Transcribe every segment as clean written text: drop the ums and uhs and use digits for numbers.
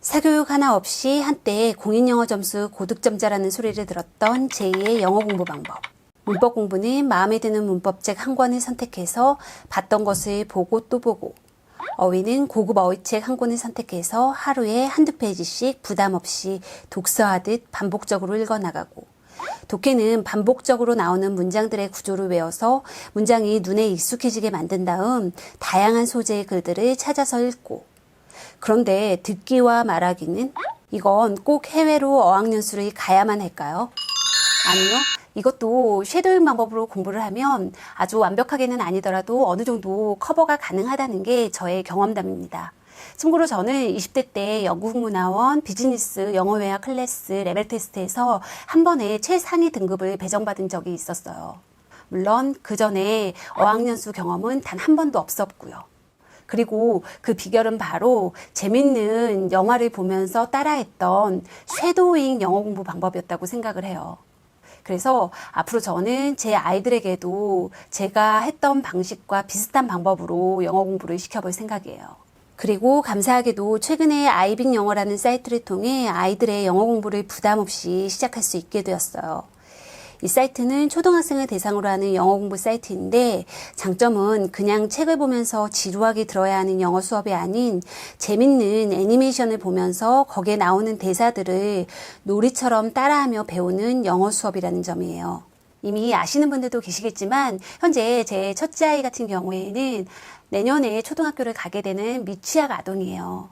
사교육 하나 없이 한때 공인영어 점수 고득점자라는 소리를 들었던 제2의 영어 공부 방법. 문법 공부는 마음에 드는 문법책 한 권을 선택해서 봤던 것을 보고 또 보고, 어휘는 고급 어휘책 한 권을 선택해서 하루에 한두 페이지씩 부담 없이 독서하듯 반복적으로 읽어나가고, 독해는 반복적으로 나오는 문장들의 구조를 외워서 문장이 눈에 익숙해지게 만든 다음 다양한 소재의 글들을 찾아서 읽고, 그런데 듣기와 말하기는 이건 꼭 해외로 어학연수를 가야만 할까요? 아니요. 이것도 쉐도잉 방법으로 공부를 하면 아주 완벽하게는 아니더라도 어느 정도 커버가 가능하다는 게 저의 경험담입니다. 참고로 저는 20대 때 영국문화원 비즈니스 영어회화 클래스 레벨 테스트에서 한 번에 최상위 등급을 배정받은 적이 있었어요. 물론 그 전에 어학연수 경험은 단 한 번도 없었고요. 그리고 그 비결은 바로 재밌는 영화를 보면서 따라했던 쉐도잉 영어 공부 방법이었다고 생각을 해요. 그래서 앞으로 저는 제 아이들에게도 제가 했던 방식과 비슷한 방법으로 영어 공부를 시켜볼 생각이에요. 그리고 감사하게도 최근에 아이빅 영어라는 사이트를 통해 아이들의 영어 공부를 부담 없이 시작할 수 있게 되었어요. 이 사이트는 초등학생을 대상으로 하는 영어 공부 사이트인데, 장점은 그냥 책을 보면서 지루하게 들어야 하는 영어 수업이 아닌 재밌는 애니메이션을 보면서 거기에 나오는 대사들을 놀이처럼 따라하며 배우는 영어 수업이라는 점이에요. 이미 아시는 분들도 계시겠지만 현재 제 첫째 아이 같은 경우에는 내년에 초등학교를 가게 되는 미취학 아동이에요.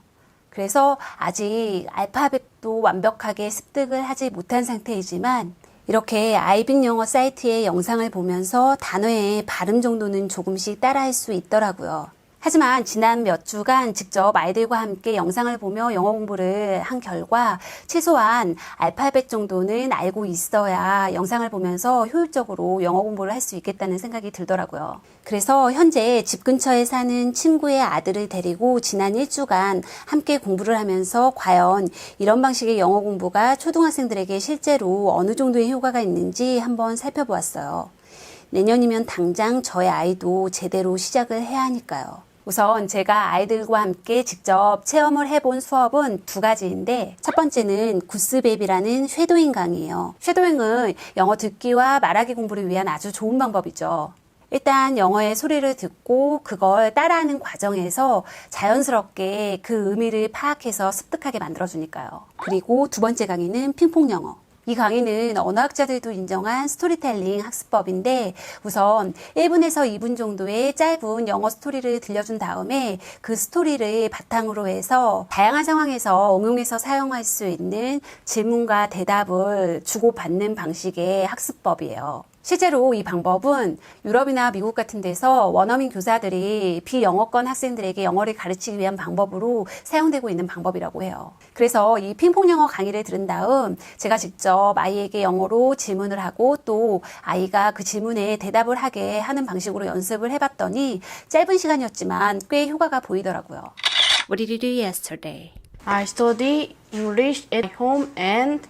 그래서 아직 알파벳도 완벽하게 습득을 하지 못한 상태이지만 이렇게 아이빅 영어 사이트의 영상을 보면서 단어의 발음 정도는 조금씩 따라할 수 있더라고요. 하지만 지난 몇 주간 직접 아이들과 함께 영상을 보며 영어 공부를 한 결과 최소한 알파벳 정도는 알고 있어야 영상을 보면서 효율적으로 영어 공부를 할 수 있겠다는 생각이 들더라고요. 그래서 현재 집 근처에 사는 친구의 아들을 데리고 지난 일주간 함께 공부를 하면서 과연 이런 방식의 영어 공부가 초등학생들에게 실제로 어느 정도의 효과가 있는지 한번 살펴보았어요. 내년이면 당장 저의 아이도 제대로 시작을 해야 하니까요. 우선 제가 아이들과 함께 직접 체험을 해본 수업은 두 가지인데, 첫 번째는 구스베이비라는 쉐도잉 강의예요. 쉐도잉은 영어 듣기와 말하기 공부를 위한 아주 좋은 방법이죠. 일단 영어의 소리를 듣고 그걸 따라하는 과정에서 자연스럽게 그 의미를 파악해서 습득하게 만들어주니까요. 그리고 두 번째 강의는 핑퐁 영어. 이 강의는 언어학자들도 인정한 스토리텔링 학습법인데, 우선 1분에서 2분 정도의 짧은 영어 스토리를 들려준 다음에 그 스토리를 바탕으로 해서 다양한 상황에서 응용해서 사용할 수 있는 질문과 대답을 주고받는 방식의 학습법이에요. 실제로 이 방법은 유럽이나 미국 같은 데서 원어민 교사들이 비영어권 학생들에게 영어를 가르치기 위한 방법으로 사용되고 있는 방법이라고 해요. 그래서 이 핑퐁 영어 강의를 들은 다음 제가 직접 아이에게 영어로 질문을 하고 또 아이가 그 질문에 대답을 하게 하는 방식으로 연습을 해봤더니 짧은 시간이었지만 꽤 효과가 보이더라고요. What did you do yesterday? I study English at home and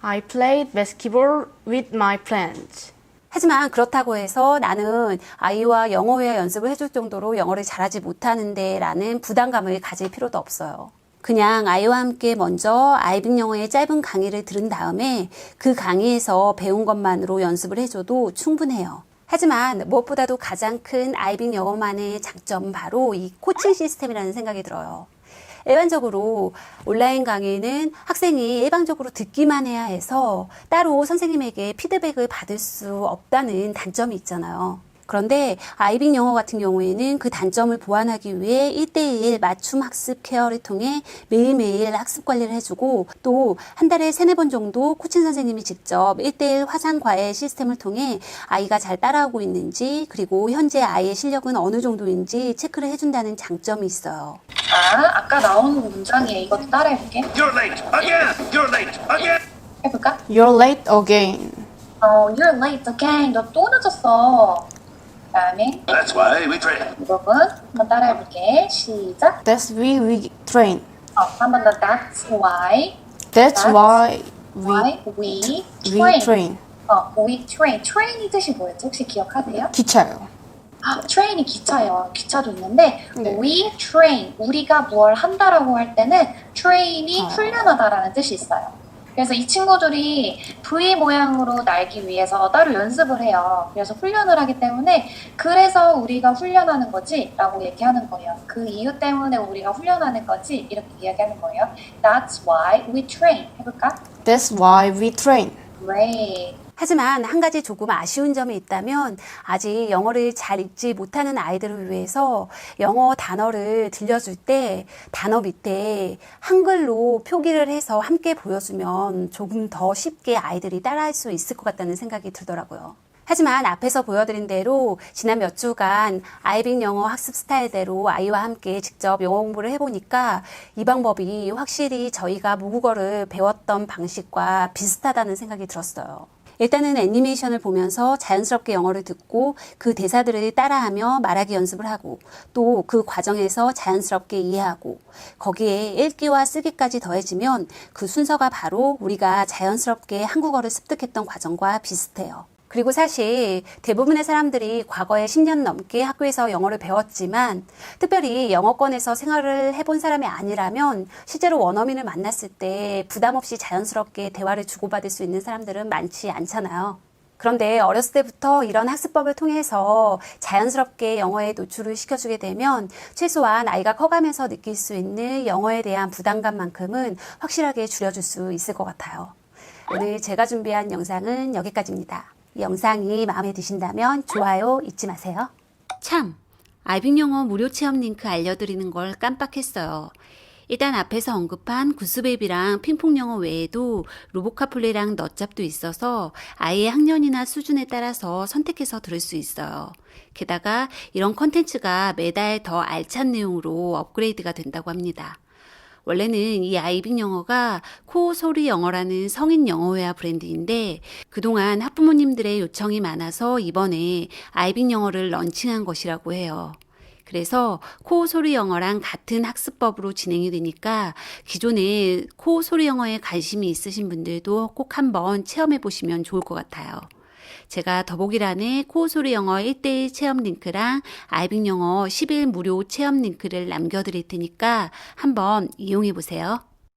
I played basketball with my friends. 하지만 그렇다고 해서 나는 아이와 영어회화 연습을 해줄 정도로 영어를 잘하지 못하는데 라는 부담감을 가질 필요도 없어요. 그냥 아이와 함께 먼저 아이빅 영어의 짧은 강의를 들은 다음에 그 강의에서 배운 것만으로 연습을 해줘도 충분해요. 하지만 무엇보다도 가장 큰 아이빅 영어만의 장점은 바로 이 코칭 시스템이라는 생각이 들어요. 일반적으로 온라인 강의는 학생이 일방적으로 듣기만 해야 해서 따로 선생님에게 피드백을 받을 수 없다는 단점이 있잖아요. 그런데 아이빅 영어 같은 경우에는 그 단점을 보완하기 위해 1:1 맞춤 학습 케어를 통해 매일매일 학습 관리를 해주고, 또 한 달에 3-4번 정도 코칭 선생님이 직접 1:1 화상 과외 시스템을 통해 아이가 잘 따라하고 있는지, 그리고 현재 아이의 실력은 어느 정도인지 체크를 해준다는 장점이 있어요. 아까 나오는 문장이에요. 이것도 따라해볼게. You're late again. You're late again. 해볼까? You're late again. You're late again. 너 또 늦었어. 그다음에 That's why we train. 이 부분 한번 따라해볼게. 시작. That's why we train. 한 번 더. That's why. That's why we we train. we train. train이 뜻이 뭐였지? 혹시 기억하세요? 기차요. train이 기차예요. 기차도 있는데 네. we train, 우리가 뭘 한다라고 할 때는 train이 훈련하다라는 뜻이 있어요. 그래서 이 친구들이 V 모양으로 날기 위해서 따로 연습을 해요. 그래서 훈련을 하기 때문에 그래서 우리가 훈련하는 거지 라고 얘기하는 거예요. 그 이유 때문에 우리가 훈련하는 거지 이렇게 이야기하는 거예요. That's why we train. 해볼까? That's why we train. Great. 하지만 한 가지 조금 아쉬운 점이 있다면 아직 영어를 잘 읽지 못하는 아이들을 위해서 영어 단어를 들려줄 때 단어 밑에 한글로 표기를 해서 함께 보여주면 조금 더 쉽게 아이들이 따라할 수 있을 것 같다는 생각이 들더라고요. 하지만 앞에서 보여드린 대로 지난 몇 주간 아이빅 영어 학습 스타일대로 아이와 함께 직접 영어 공부를 해보니까 이 방법이 확실히 저희가 모국어를 배웠던 방식과 비슷하다는 생각이 들었어요. 일단은 애니메이션을 보면서 자연스럽게 영어를 듣고 그 대사들을 따라하며 말하기 연습을 하고 또 그 과정에서 자연스럽게 이해하고 거기에 읽기와 쓰기까지 더해지면 그 순서가 바로 우리가 자연스럽게 한국어를 습득했던 과정과 비슷해요. 그리고 사실 대부분의 사람들이 과거에 10년 넘게 학교에서 영어를 배웠지만 특별히 영어권에서 생활을 해본 사람이 아니라면 실제로 원어민을 만났을 때 부담 없이 자연스럽게 대화를 주고받을 수 있는 사람들은 많지 않잖아요. 그런데 어렸을 때부터 이런 학습법을 통해서 자연스럽게 영어에 노출을 시켜주게 되면 최소한 아이가 커가면서 느낄 수 있는 영어에 대한 부담감만큼은 확실하게 줄여줄 수 있을 것 같아요. 오늘 제가 준비한 영상은 여기까지입니다. 이 영상이 마음에 드신다면 좋아요 잊지 마세요. 참, 아이빅 영어 무료 체험 링크 알려드리는 걸 깜빡했어요. 일단 앞에서 언급한 구스베이비랑 핑퐁 영어 외에도 로보카플레이랑 너짭도 있어서 아이의 학년이나 수준에 따라서 선택해서 들을 수 있어요. 게다가 이런 컨텐츠가 매달 더 알찬 내용으로 업그레이드가 된다고 합니다. 원래는 이 아이빅 영어가 코어 소리 영어라는 성인 영어회화 브랜드인데 그동안 학부모님들의 요청이 많아서 이번에 아이빅 영어를 런칭한 것이라고 해요. 그래서 코어 소리 영어랑 같은 학습법으로 진행이 되니까 기존에 코어 소리 영어에 관심이 있으신 분들도 꼭 한번 체험해 보시면 좋을 것 같아요. 제가 더보기란에 코어 소리 영어 1:1 체험 링크랑 아이빅 영어 10일 무료 체험 링크를 남겨드릴 테니까 한번 이용해 보세요.